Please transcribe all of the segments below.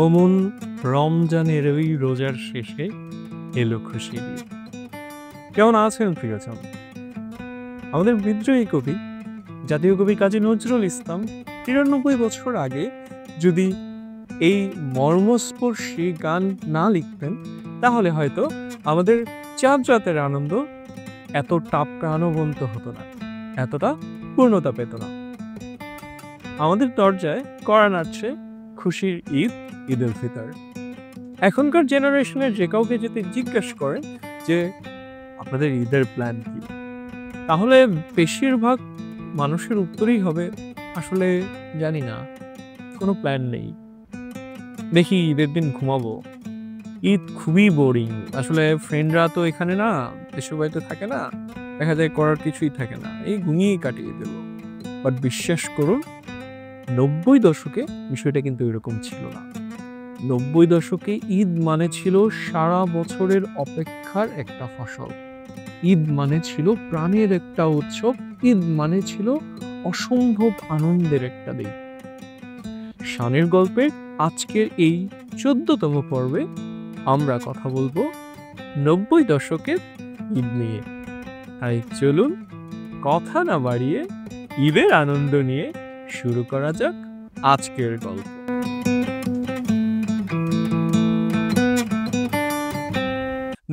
অমন রমজানের ওই রোজার শেষে এলো খুশির ঈদ। কেমন আছেন প্রিয়জন? আমাদের বিদ্রোহী কবি, জাতীয় কবি কাজী নজরুল ইসলাম ৯৩ বছর আগে যদি এই মর্মস্পর্শী গান না লিখতেন, তাহলে হয়তো আমাদের চাঁদ রাতের আনন্দ এতটা প্রাণবন্ত হতো না, এতটা পূর্ণতা পেত না। আমাদের দরজায় কড়া নাড়ছে খুশির ঈদ, ঈদ উল ফিতর। এখনকার জেনারেশনের যে কাউকে যদি জিজ্ঞেস করেন যে আপনাদের ঈদের প্ল্যান কি, তাহলে বেশিরভাগ মানুষের উত্তরই হবে আসলে জানি না, কোনো প্ল্যান নেই। দেখি ঈদের দিন ঘুমাবো, ঈদ খুবই বোরিং। আসলে ফ্রেন্ডরা তো এখানে না, দেশের বাড়িতে থাকে না, দেখা যায় করার কিছুই থাকে না, এই ঘুমিয়েই কাটিয়ে দেব। বাট বিশ্বাস করুন, ৯০ দশকে বিষয়টা কিন্তু এরকম ছিল না। ৯০ দশকে ঈদ মানে ছিল সারা বছরের অপেক্ষার একটা ফসল। ঈদ মানে ছিল প্রাণের একটা উৎসব। ঈদ মানে ছিল অসম্ভব আনন্দের একটা দিন। শানের গল্পের আজকের এই ১৪তম পর্বে আমরা কথা বলবো ৯০ দশকের ঈদ নিয়ে। তাই চলুন কথা না বাড়িয়ে ঈদের আনন্দ নিয়ে শুরু করা যাক আজকের গল্প।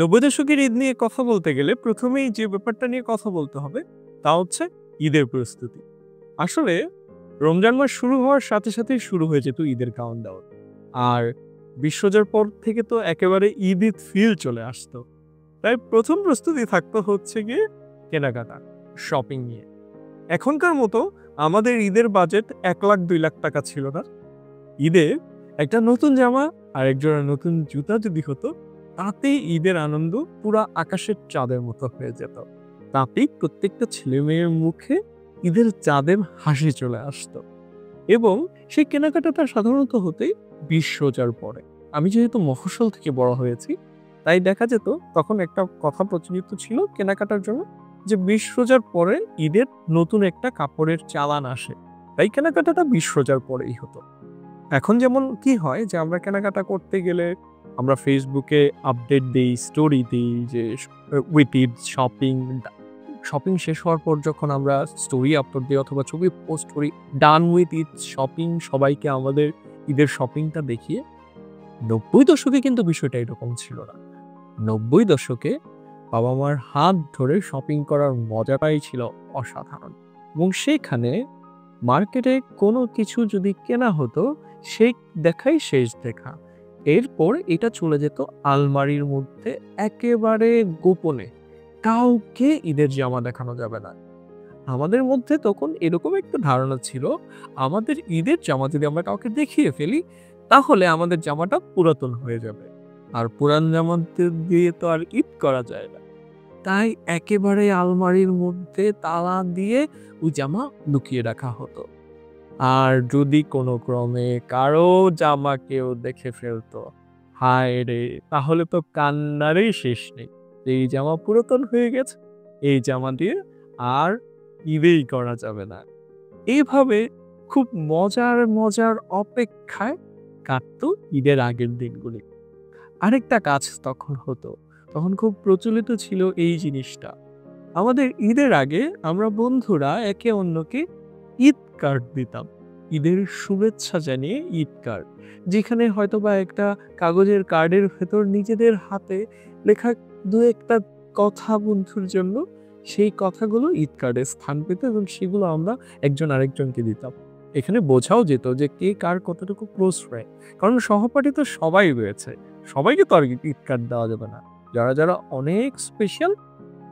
৯০ দশকের ঈদ নিয়ে কথা বলতে গেলে প্রথমেই যে ব্যাপারটা নিয়ে কথা বলতে হবে তা হচ্ছে ঈদের প্রস্তুতি। আসলে রমজান মাস শুরু হওয়ার সাথে সাথেই শুরু হয়ে যেত ঈদের কাউন্টডাউন। আর বিশ্বজোড় পর থেকে তো একেবারে ঈদ ঈদ ফিল চলে আসতো। তাই প্রথম প্রস্তুতি থাকতো হচ্ছে গিয়ে কেনাকাটা, শপিং নিয়ে। এখনকার মতো আমাদের ঈদের বাজেট ১ লাখ ২ লাখ টাকা ছিল না। ঈদে একটা নতুন জামা আর একজোড়া নতুন জুতা যদি হতো, তাতেই ঈদের আনন্দ পুরা আকাশের চাঁদের মতো হয়ে যেত। তাতেই প্রত্যেকটা ছেলে মেয়ের মুখে ঈদের চাঁদের হাসি চলে আসতো। এবং সেই কেনাকাটাটা সাধারণত হতেই ২০ রোজার পরে। আমি যেহেতু মফস্বল থেকে বড় হয়েছি, তাই দেখা যেত তখন একটা কথা প্রচলিত ছিল কেনাকাটার জন্য, যে ২০ রোজার পরে ঈদের নতুন একটা কাপড়ের চালান আসে। তাই কেনাকাটাটা ২০ রোজার পরেই হতো। এখন যেমন কি হয় যে আমরা কেনাকাটা করতে গেলে আমরা ফেসবুকে আপডেট দিই, স্টোরি দিই যে উইথ ঈদ শপিং। শপিং শেষ হওয়ার পর যখন আমরা স্টোরি আপলোড দিই অথবা ছবি পোস্ট করি, ডান উইথ ঈদ শপিং, সবাইকে আমাদের ঈদের শপিংটা দেখিয়ে। ৯০ দশকে কিন্তু বিষয়টা এরকম ছিল না। ৯০ দশকে বাবা মার হাত ধরে শপিং করার মজাটাই ছিল অসাধারণ। এবং সেখানে মার্কেটে কোনো কিছু যদি কেনা হতো, সেই দেখাই শেষ দেখা। এরপর এটা চলে যেত আলমারির মধ্যে একেবারে গোপনে, কাউকে ঈদের জামা দেখানো যাবে না। আমাদের মধ্যে তখন এরকম একটা ধারণা ছিল, আমাদের ঈদের জামা যদি আমরা কাউকে দেখিয়ে ফেলি, তাহলে আমাদের জামাটা পুরাতন হয়ে যাবে। আর পুরান জামা দিয়ে তো আর ঈদ করা যায় না। তাই একেবারে আলমারির মধ্যে তালা দিয়ে ওই জামা লুকিয়ে রাখা হতো। আর যদি কোনো ক্রমে কারো জামা কেউ দেখে ফেলতো, হায় রে, তাহলে তো কান্নারই শেষ নেই। এই জামা পুরাতন হয়ে গেছে, এই জামা দিয়ে আর ঈদেই করা যাবে না। এইভাবে খুব মজার মজার অপেক্ষায় কাটতো ঈদের আগের দিনগুলি। আরেকটা কাজ তখন হতো, তখন খুব প্রচলিত ছিল এই জিনিসটা। আমাদের ঈদের আগে আমরা বন্ধুরা একে অন্যকে ঈদ কার্ড দিতাম। ঈদের শুভেচ্ছা জানিয়ে ঈদ কার্ড, যেখানে হয়তোবা একটা কাগজের কার্ডের ভেতর নিজেদের হাতে লেখা দু একটা কথা বন্ধুর জন্য, সেই কথাগুলো ঈদ কার্ডে স্থান পেত এবং সেগুলো আমরা একজন আরেকজনকে দিতাম। এখানে বোঝাও যেত যে কে কার কতটুকু ক্লোজ ফ্রেন্ড, কারণ সহপাঠী তো সবাই রয়েছে, সবাইকে তো আর ঈদ কার্ড দেওয়া যাবে না। যারা যারা অনেক স্পেশাল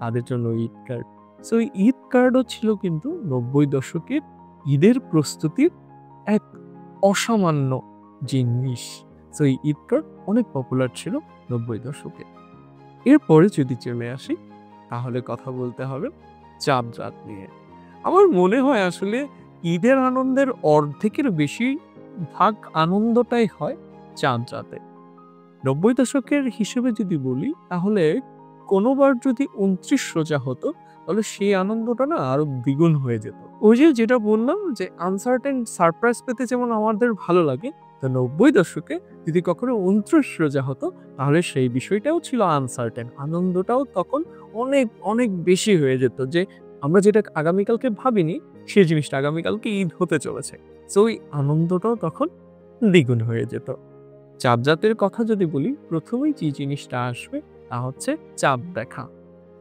তাদের জন্য ঈদ কার্ড। সো ঈদ কার্ডও ছিল কিন্তু ৯০ দশকের ঈদের প্রস্তুতির এক অসামান্য জিনিস। সো এই ঈদ কার্ড অনেক পপুলার ছিল ৯০ দশকে। এরপরে যদি চলে আসি, তাহলে কথা বলতে হবে চাঁদ রাত নিয়ে। আমার মনে হয় আসলে ঈদের আনন্দের অর্ধেকের বেশি ভাগ আনন্দটাই হয় চাঁদ রাতে। ৯০ দশকের হিসেবে যদি বলি, তাহলে কোনোবার যদি ২৯ রোজা হতো, তাহলে সেই আনন্দটা না আরো দ্বিগুণ হয়ে যেত। ওই যে যেটা বললাম যে আনসার্টেন সারপ্রাইজ পেতে যেমন আমাদের ভালো লাগে, তো ৯০ দশকে যদি কখনো ২৯ রোজা হতো তাহলে সেই বিষয়টাও ছিল আনসার্টেন। আনন্দটাও তখন অনেক, অনেক বেশি হয়ে যেত যে আমরা যেটা আগামীকালকে ভাবিনি সেই জিনিসটা আগামীকালকে ঈদ হতে চলেছে। সো ওই আনন্দটাও তখন দ্বিগুণ হয়ে যেত। চাঁদ রাতের কথা যদি বলি, ১ম এই যে জিনিসটা আসবে তা হচ্ছে চাঁদ দেখা।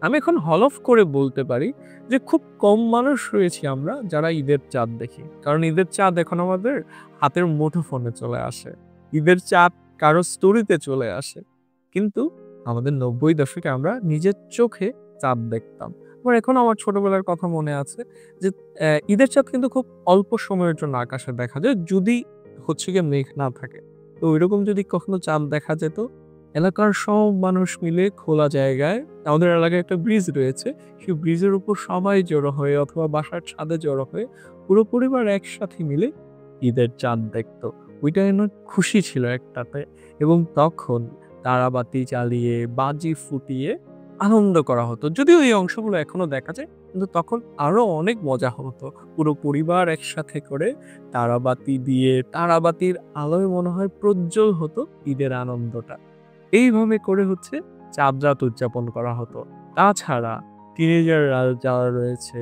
আমি এখন হলফ করে বলতে পারি যে খুব কম মানুষ রয়েছি আমরা যারা ঈদের চাঁদ দেখি। কারণ ঈদের চাঁদ এখন আমাদের হাতের মুঠোফোনে চলে আসে। ঈদের চাঁদ কারো স্টোরিতে চলে আসে। কিন্তু আমাদের ৯০ দশকে আমরা নিজের চোখে চাঁদ দেখতাম। আমার ছোটবেলার কথা মনে আছে যে ঈদের চাঁদ কিন্তু খুব অল্প সময়ের জন্য আকাশে দেখা যায় যদি হচ্ছে গিয়ে মেঘ না থাকে। তো ঐরকম যদি কখনো চাঁদ দেখা যেত, এলাকার সব মানুষ মিলে খোলা জায়গায় আমাদের এলাকায় একটা ব্রিজ রয়েছে। সেই ব্রিজের উপর সবাই জড়ো হয়ে অথবা বাসার ছাদে জড়ো হয়ে পুরো পরিবার একসাথে মিলে ঈদের চাঁদ দেখতো। ওইটা যেন খুশি ছিল একটাতে এবং তখন তারাবাতি জ্বালিয়ে, বাজি ফুটিয়ে আনন্দ করা হতো। যদিও এই অংশগুলো এখনো দেখা যায়, কিন্তু তখন আরো অনেক মজা হতো। পুরো পরিবার একসাথে করে তারাবাতি দিয়ে, তারাবাতির আলোয় মনে হয় প্রজ্জ্বল হতো ঈদের আনন্দটা। এইভাবে করে হচ্ছে চাঁদ রাত উদযাপন করা হতো। তাছাড়া টিনেজাররা যারা রয়েছে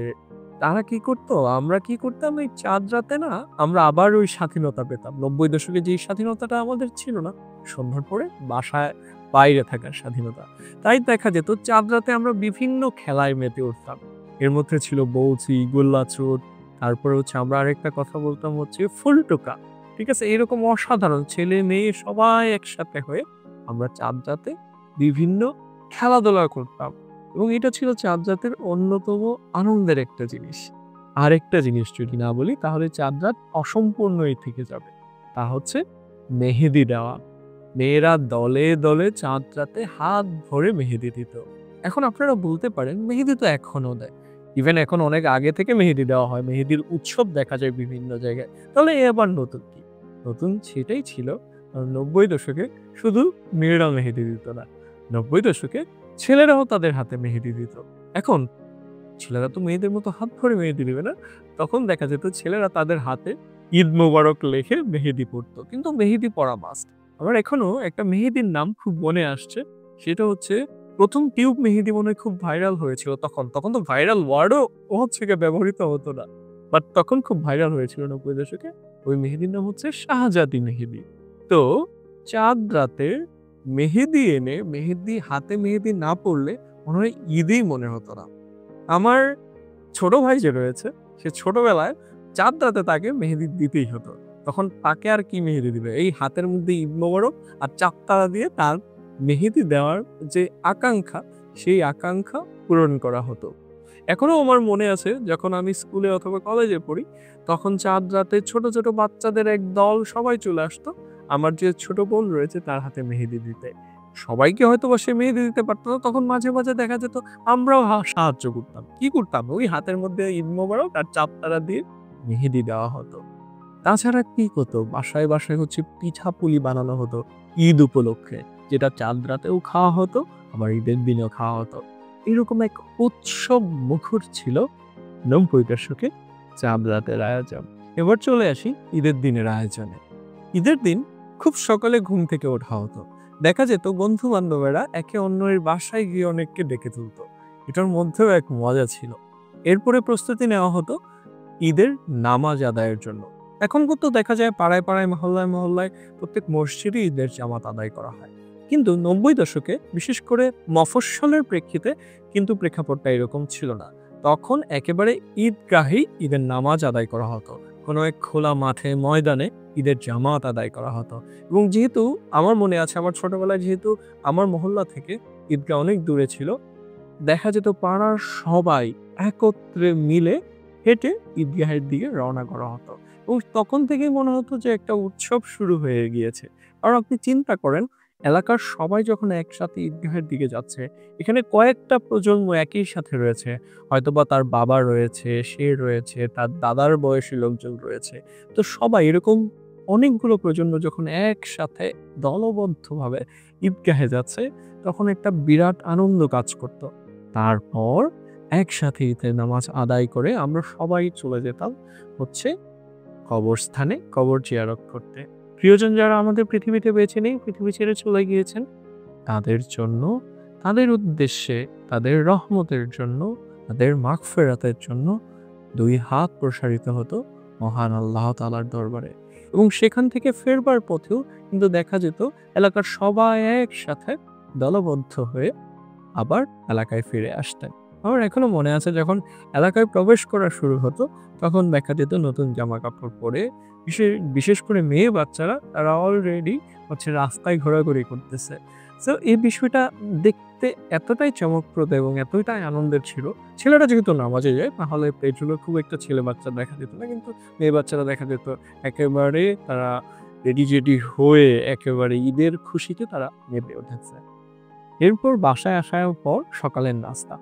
তারা কি করতো? আমরা কি করতাম এই চাঁদ রাতে না আমরা আবার ওই স্বাধীনতা পেতাম। ৯০ দশকে যেই স্বাধীনতাটা আমাদের ছিল না, সন্ধ্যার পরে বাসায় বাইরে থাকার স্বাধীনতা। তাই দেখা যেত চাঁদ রাতে আমরা বিভিন্ন খেলায় মেতে উঠতাম। এর মধ্যে ছিল বউচি, গোল্লাছুট, তারপরে হচ্ছে আমরা আরেকটা কথা বলতাম হচ্ছে ফুলটোকা। ঠিক আছে? এরকম অসাধারণ ছেলে মেয়ে সবাই একসাথে হয়ে আমরা চাঁদ রাতে বিভিন্ন খেলাধুলা করতাম এবং এটা ছিল চাঁদ রাতের অন্যতম আনন্দের একটা জিনিস। আরেকটা জিনিস যদি না বলি তাহলে চাঁদ রাত অসম্পূর্ণই থেকে যাবে। তা হচ্ছে মেহেদি দেওয়া। মেয়েরা দলে, দলে চাঁদ রাতে হাত ভরে মেহেদি দিত। এখন আপনারা বলতে পারেন মেহেদি তো এখনো দেয়। ইভেন এখন অনেক আগে থেকে মেহেদি দেওয়া হয়। মেহেদির উৎসব দেখা যায় বিভিন্ন জায়গায়। তাহলে এ আবার নতুন কি? নতুন সেটাই ছিল ৯০ দশকে শুধু মেয়েরা মেহেদি দিত না। ৯০ দশকে ছেলেরাও তাদের হাতে মেহেদি দিত। এখন ছেলেরা তো মেয়েদের মতো হাত ভরে মেহেদি দিবে না। তখন দেখা যেত ছেলেরা তাদের হাতে ঈদ মোবারক লেখে মেহেদি পড়তো। কিন্তু মেহেদি পড়া মাস্ট। আমার এখনো একটা মেহেদির নাম খুব মনে আসছে। সেটা হচ্ছে ১ম টিউব মেহেদি মনে হয় খুব ভাইরাল হয়েছিল তখন। তখন তো ভাইরাল ওয়ার্ডও হচ্ছে গিয়ে ব্যবহৃত হতো না। বাট তখন খুব ভাইরাল হয়েছিল ৯০ দশকে। ওই মেহেদির নাম হচ্ছে শাহজাদি মেহেদি। তো চাঁদ রাতে মেহেদি এনে মেহেদি হাতে মেহেদি না পড়লে মনে হয় ঈদই মনে হতো না। আমার ছোট ভাই যে রয়েছে সে ছোটবেলায় চাঁদ রাতে তাকে মেহেদি দিতেই হতো। তখন তাকে আর কি মেহেদি দিবে? এই হাতের মধ্যে ঈদ মোবারক আর চাঁদ তারা দিয়ে তার মেহেদি দেওয়ার যে আকাঙ্খা, সেই আকাঙ্খা পূরণ করা হতো। এখনো আমার মনে আছে যখন আমি স্কুলে অথবা কলেজে পড়ি, তখন চাঁদ রাতে ছোট, ছোট বাচ্চাদের এক দল সবাই চলে আসতো। আমার যে ছোট বোন রয়েছে তার হাতে মেহেদি দিতে। সবাইকে হয়তোবা সে মেহেদি দিতে পারত না। তখন মাঝে, মাঝে দেখা যেত আমরাও সাহায্য করতাম। কি করতাম? ওই হাতের মধ্যে ঈদ মোবারক আর চাঁদ তারা দিয়ে মেহেদি দেওয়া হতো। তাছাড়া কি হতো? বাসায়, বাসায় হচ্ছে পিঠাপুলি বানানো হতো ঈদ উপলক্ষে। যেটা চাঁদ রাতেও খাওয়া হতো, আবার ঈদের দিনেও খাওয়া হতো। এরকম এক উৎসব মুখর ছিল ৯০ দশকে চাঁদ রাতের আয়োজন। এবার চলে আসি ঈদের দিনের আয়োজনে। ঈদের দিন খুব সকালে ঘুম থেকে ওঠা হতো। দেখা যেত বন্ধু-বান্ধবেরা একে অন্যের বাসায় গিয়ে অনেককে ডেকে তুলত। এটার মধ্যেও এক মজা ছিল। এরপরে প্রস্তুতি নেওয়া হতো ঈদের নামাজ আদায়ের জন্য। এখন কিন্তু দেখা যায় পাড়ায়, পাড়ায়, মহল্লায়, মহল্লায় প্রত্যেক মসজিদে ঈদের জামাত আদায় করা হয়। কিন্তু ৯০ দশকে বিশেষ করে মফস্বলের প্রেক্ষিতে কিন্তু প্রেক্ষাপটটা এরকম ছিল না। তখন একেবারে ঈদগাহেই ঈদের নামাজ আদায় করা হতো। কোনো এক খোলা মাঠে, ময়দানে ঈদের জামাত আদায় করা হতো। এবং যেহেতু আমার মনে আছে আমার ছোটবেলায় যেহেতু আমার মহল্লা থেকে ঈদগাহ অনেক দূরে ছিল, দেখা যেত পাড়ার সবাই একত্রে মিলে হেঁটে ঈদগাহের দিকে রওনা করা হতো এবং তখন থেকেই মনে হতো যে একটা উৎসব শুরু হয়ে গিয়েছে। আর আপনি চিন্তা করেন এলাকার সবাই যখন একসাথে ঈদগাহের দিকে যাচ্ছে, এখানে কয়েকটা প্রজন্ম একই সাথে রয়েছে। হয়তোবা তার বাবা রয়েছে, সে রয়েছে, তার দাদার বয়সী লোকজন রয়েছে। তো সবাই এরকম অনেকগুলো প্রজন্ম যখন একসাথে দলবদ্ধভাবে ঈদগাহে যাচ্ছে, তখন একটা বিরাট আনন্দ কাজ করত। তারপর একসাথে ঈদের নামাজ আদায় করে আমরা সবাই চলে যেতাম হচ্ছে কবরস্থানে কবর জিয়ারত করতে। প্রিয়জন যারা আমাদের পৃথিবীতে বেঁচে নেই, পৃথিবী ছেড়ে চলে গিয়েছেন, তাদের জন্য, তাদের উদ্দেশ্যে, তাদের রহমতের জন্য, তাদের মাগফিরাতের জন্য ২ হাত প্রসারিত হতো মহান আল্লাহ তাআলার দরবারে। এবং সেখান থেকে ফেরবার পথেও কিন্তু দেখা যেত এলাকার সবাই একসাথে দলবদ্ধ হয়ে আবার এলাকায় ফিরে আসতেন। আমার এখনো মনে আছে যখন এলাকায় প্রবেশ করা শুরু হতো, তখন দেখা যেত নতুন জামাকাপড় পরে বিশেষ করে মেয়ে বাচ্চারা তারা অলরেডি রাস্তায় ঘোরাঘুরি করতেছে। সো এই বিষয়টা দেখতে এতটাই চমকপ্রদ এবং এতটাই আনন্দের ছিল। ছেলেরা যেহেতু নামাজে যায় তাহলে পেট্রোলে খুব একটা ছেলে বাচ্চা দেখা যেত না। কিন্তু মেয়ে বাচ্চারা দেখা যেত একেবারে তারা রেডি হয়ে একেবারে ঈদের খুশিতে তারা মেতে উঠেছে। এরপর বাসায় আসার পর সকালের নাস্তা।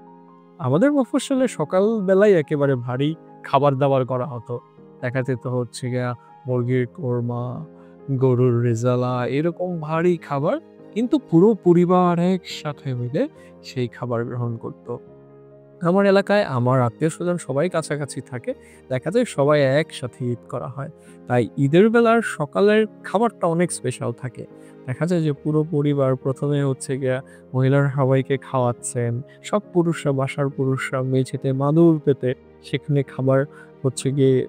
আমাদের মফস্বলে সকালবেলায় একেবারে ভারী খাবার-দাবার করা হতো। দেখা যেত গিয়া মুরগির কোরমা, গরুর রেজালা এরকম ভারী খাবার। কিন্তু পুরো পরিবার একসাথে মিলে সেই খাবার গ্রহণ করত। আমার এলাকায় আমার আত্মীয়স্বজন সবাই কাছাকাছি থাকে। দেখা যায় সবাই একসাথে ঈদ করা হয়। তাই ঈদের বেলার সকালের খাবারটা অনেক স্পেশাল থাকে। দেখা যায় যে পুরো পরিবার ১ম এ গিয়া মহিলারা সবাইকে খাওয়াচ্ছেন। সব পুরুষরা বাসার পুরুষরা মেঝেতে মাদুর পেতে সেখানে খাবার গিয়ে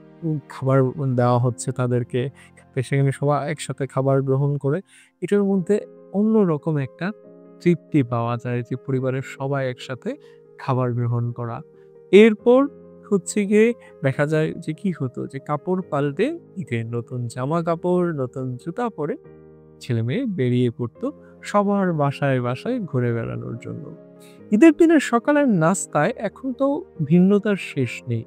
খাবার দেওয়া হচ্ছে তাদেরকে। সেখানে সবাই একসাথে খাবার গ্রহণ করে এটার মধ্যে অন্যরকম একটা তৃপ্তি পাওয়া যায় যে পরিবারের সবাই একসাথে খাবার গ্রহণ করা। এরপর গিয়ে দেখা যায় যে কি হতো যে কাপড় পাল্টে ঈদের নতুন জামা-কাপড়, নতুন জুতা পরে ছেলেমেয়ে বেরিয়ে পড়তো সবার বাসায় ঘুরে বেড়ানোর জন্য। ঈদের দিনের সকালের নাস্তায় এখন তো ভিন্নতার শেষ নেই।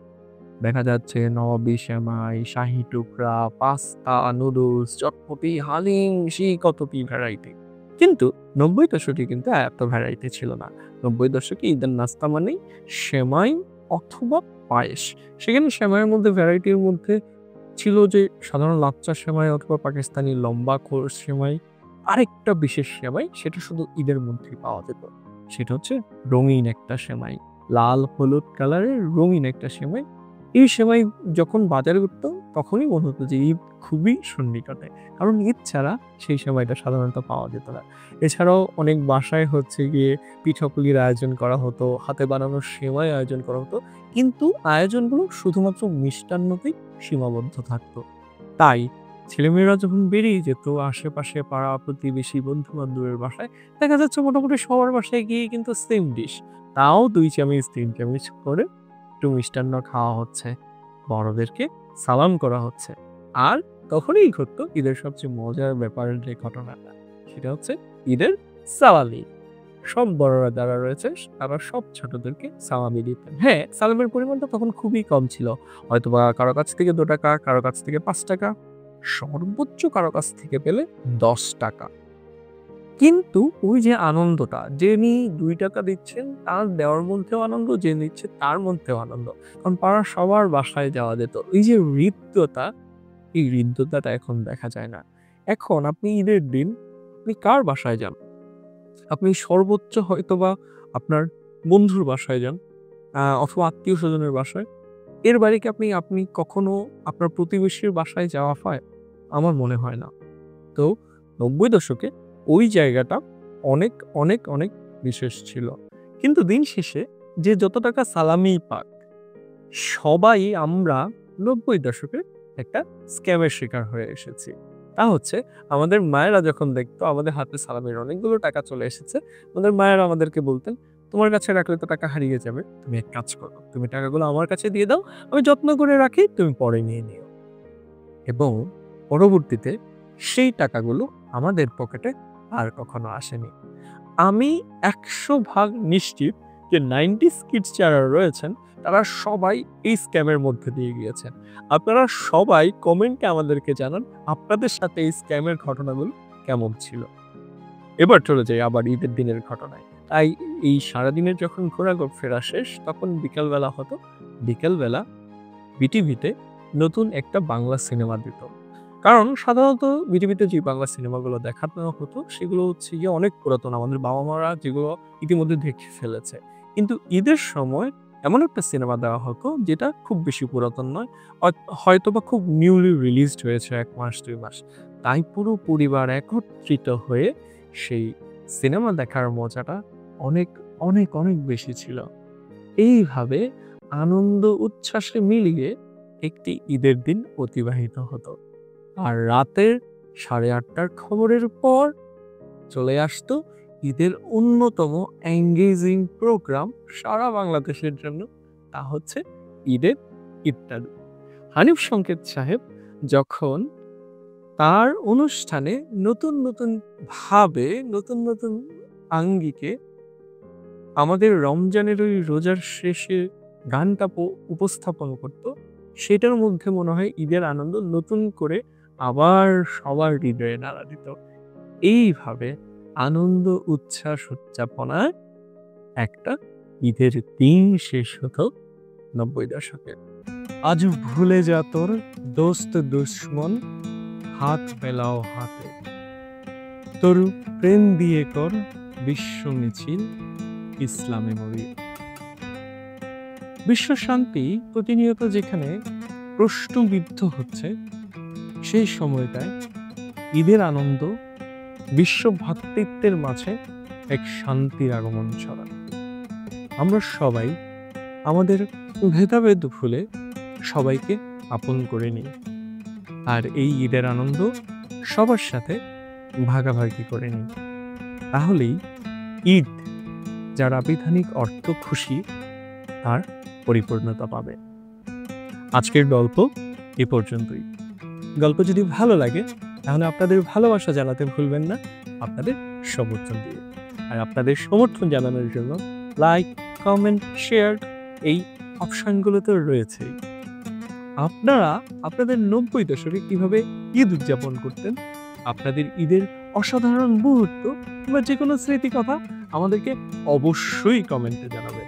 দেখা যাচ্ছে নবাবী সেমাই, শাহী টুকরা, পাস্তা, নুডলস, চটপটি, হালিম, সেই কত কি ভ্যারাইটি। কিন্তু ৯০ দশকে কিন্তু এত ভ্যারাইটি ছিল না। ৯০ দশকে ঈদের নাস্তা মানেই সেমাই অথবা পায়েস। সেখানে সেমাইয়ের মধ্যে ভ্যারাইটির মধ্যে ছিল যে সাধারণ লাচ্চা সেমাই অথবা পাকিস্তানি লম্বা সেমাই। আরেকটা বিশেষ সেমাই সেটা শুধু ঈদের মধ্যেই পাওয়া যেত। সেটা হচ্ছে রঙিন একটা সেমাই। লাল হলুদ কালারের রঙিন একটা সেমাই। এই সেমাই যখন বাজারে উঠতো তখনই মনে হতো যে ঈদ খুবই সন্নিকটে। কারণ ঈদ ছাড়া সেই সেমাইটা সাধারণত পাওয়া যেত না। এছাড়াও অনেক বাসায় গিয়ে পিঠাপুলির আয়োজন করা হতো, হাতে বানানো সেমাই আয়োজন করা হতো। কিন্তু আয়োজনগুলো শুধুমাত্র মিষ্টান্নতেই সীমাবদ্ধ থাকতো। তাই ছেলেমেয়েরা যখন বেরিয়ে যেত আশেপাশে পাড়া প্রতিবেশী বন্ধু-বান্ধবের বাসায়, দেখা যাচ্ছে মোটামুটি সবার বাসায় গিয়ে কিন্তু সেম ডিশ। তাও ২ চামচ ৩ চামচ করে একটু মিষ্টান্ন খাওয়া হচ্ছে। বড়দেরকে সালাম করা হচ্ছে। আর তখনই ঘটতো ঈদের সবচেয়ে মজার ব্যাপারের যে ঘটনাটা, সেটা হচ্ছে ঈদের সালামি। সব বড়রা যারা রয়েছে তারা সব ছোটদেরকে সালামি দিতেন। হ্যাঁ, সালামের পরিমাণটা তখন খুবই কম ছিল। হয়তোবা কারো কাছ থেকে ৳২, কারো কাছ থেকে ৳৫, সর্বোচ্চ কারো কাছ থেকে পেলে ৳১০। কিন্তু ওই যে আনন্দটা, যিনি ৳২ দিচ্ছেন তার দেওয়ার মধ্যেও আনন্দ, যে নিচ্ছে তার মধ্যেও আনন্দ। কারণ পাড়ার সবার বাসায় যাওয়া যেত। এই যে হৃদ্যতা, এই হৃদ্যতাটা এখন দেখা যায় না। এখন আপনি ঈদের দিন আপনি কার বাসায় যান? আপনি সর্বোচ্চ হয়তোবা আপনার বন্ধুর বাসায় যান অথবা আত্মীয়স্বজনের বাসায়। এর বাইরে কি আপনি কখনো আপনার প্রতিবেশীর বাসায় যাওয়া হয়? আমার মনে হয় না। তো ৯০ দশকে ওই জায়গাটা অনেক বিশেষ ছিল। কিন্তু দিন শেষে যে যত টাকা সালামিই পাক, সবাই আমরা ৯০ দশকে একটা স্ক্যামের শিকার হয়ে এসেছি। তা হচ্ছে আমাদের মায়েরা যখন দেখতো আমাদের হাতে সালামির অনেকগুলো টাকা চলে এসেছে, আমাদের মায়েরা আমাদেরকে বলতেন, "তোমার কাছে রাখলে তো টাকা হারিয়ে যাবে। তুমি এক কাজ করো। তুমি টাকাগুলো আমার কাছে দিয়ে দাও। আমি যত্ন করে রাখি, তুমি পরে নিয়ে নিও।" এবং পরবর্তীতে সেই টাকাগুলো আমাদের পকেটে আর কখনো আসেনি। আমি ১০০% নিশ্চিত যে 90s কিডস যারা রয়েছেন তারা সবাই এই স্ক্যামের মধ্যে দিয়ে গিয়েছেন। আপনারা সবাই কমেন্টে আমাদেরকে জানান আপনাদের সাথে এই স্ক্যামের ঘটনাগুলো কেমন ছিল। এবার চলে যাই আবার ঈদের দিনের ঘটনায়। তাই এই সারাদিনের যখন ঘোরাফেরা শেষ তখন বিকালবেলা হতো। বিকেলবেলা বিটিভিতে নতুন একটা বাংলা সিনেমা দিত। কারণ সাধারণত বিটিভিতে যে বাংলা সিনেমাগুলো দেখানো হতো সেগুলো গিয়ে অনেক পুরাতন। আমাদের বাবা-মারা যেগুলো ইতিমধ্যে দেখে ফেলেছে। কিন্তু ঈদের সময় এমন একটা সিনেমা দেওয়া হতো যেটা খুব বেশি পুরাতন নয়। হয়তোবা খুব নিউলি রিলিজড হয়েছে ১ মাস ২ মাস। তাই পুরো পরিবার একত্রিত হয়ে সেই সিনেমা দেখার মজাটা অনেক অনেক অনেক বেশি ছিল। এইভাবে আনন্দ উচ্ছ্বাসে মিলিয়ে একটি ঈদের দিন অতিবাহিত হতো। আর রাতের 8:30টার খবরের পর চলে আসতো ঈদের অন্যতম এঙ্গেজিং প্রোগ্রাম সারা বাংলাদেশের জন্য, তা হচ্ছে ঈদের ইত্যাদি। হানিফ সংকেত সাহেব যখন তার অনুষ্ঠানে নতুন নতুন ভাবে নতুন নতুন আঙ্গিকে আমাদের রমজানের ওই রোজার শেষে গানটা উপস্থাপন করত, সেটার মধ্যে মনে হয় ঈদের আনন্দ নতুন করে আবার সবার হৃদয়ে নাড়া দিত। এইভাবে আনন্দ উচ্ছ্বাস উদযাপনায় একটা ঈদের দিন শেষ হতো 90 দশকে। আজ ভুলে যা তোর দোস্ত দুশ্মন, হাত মেলাও হাতে, তোর প্রেম দিয়ে কর বিশ্ব মিছিল, ইসলামে মরি। বিশ্ব শান্তি প্রতিনিয়ত যেখানে প্রশ্নবিদ্ধ হচ্ছে, সেই সময়টায় ঈদের আনন্দ বিশ্ব ভ্রাতৃত্বের মাঝে এক শান্তির আগমন ছড়ায়। আমরা সবাই আমাদের ভেদাভেদ ভুলে সবাইকে আপন করে নিই, আর এই ঈদের আনন্দ সবার সাথে ভাগাভাগি করে নিই। তাহলেই ঈদ, যার আবিধানিক অর্থ খুশি, তার পরিপূর্ণতা পাবে। আজকের গল্প এ পর্যন্তই। গল্প যদি ভালো লাগে তাহলে আপনাদের ভালোবাসা জানাতে ভুলবেন না আপনাদের সমর্থন দিয়ে। আর আপনাদের সমর্থন জানানোর জন্য লাইক, কমেন্ট, শেয়ার এই অপশনগুলো তো রয়েছেই। আপনারা আপনাদের 90 দশকে কিভাবে ঈদ উদযাপন করতেন, আপনাদের ঈদের অসাধারণ মুহূর্ত বা যে কোনো স্মৃতি কথা আমাদেরকে অবশ্যই কমেন্টে জানাবেন।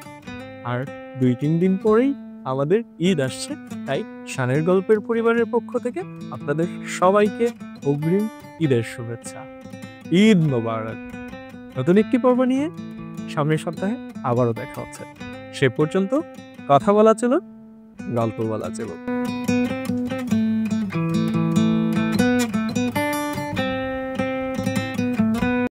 আর 2-3 দিন পরেই আমাদের ঈদ আসছে, তাই শানের গল্পের পরিবারের পক্ষ থেকে আপনাদের সবাইকে অগ্রিম ঈদের শুভেচ্ছা। ঈদ মোবারক। নতুন একটি পর্ব নিয়ে সামনের সপ্তাহে আবারও দেখা হচ্ছে। সে পর্যন্ত কথা বলা ছিল, গল্প বলা ছিল।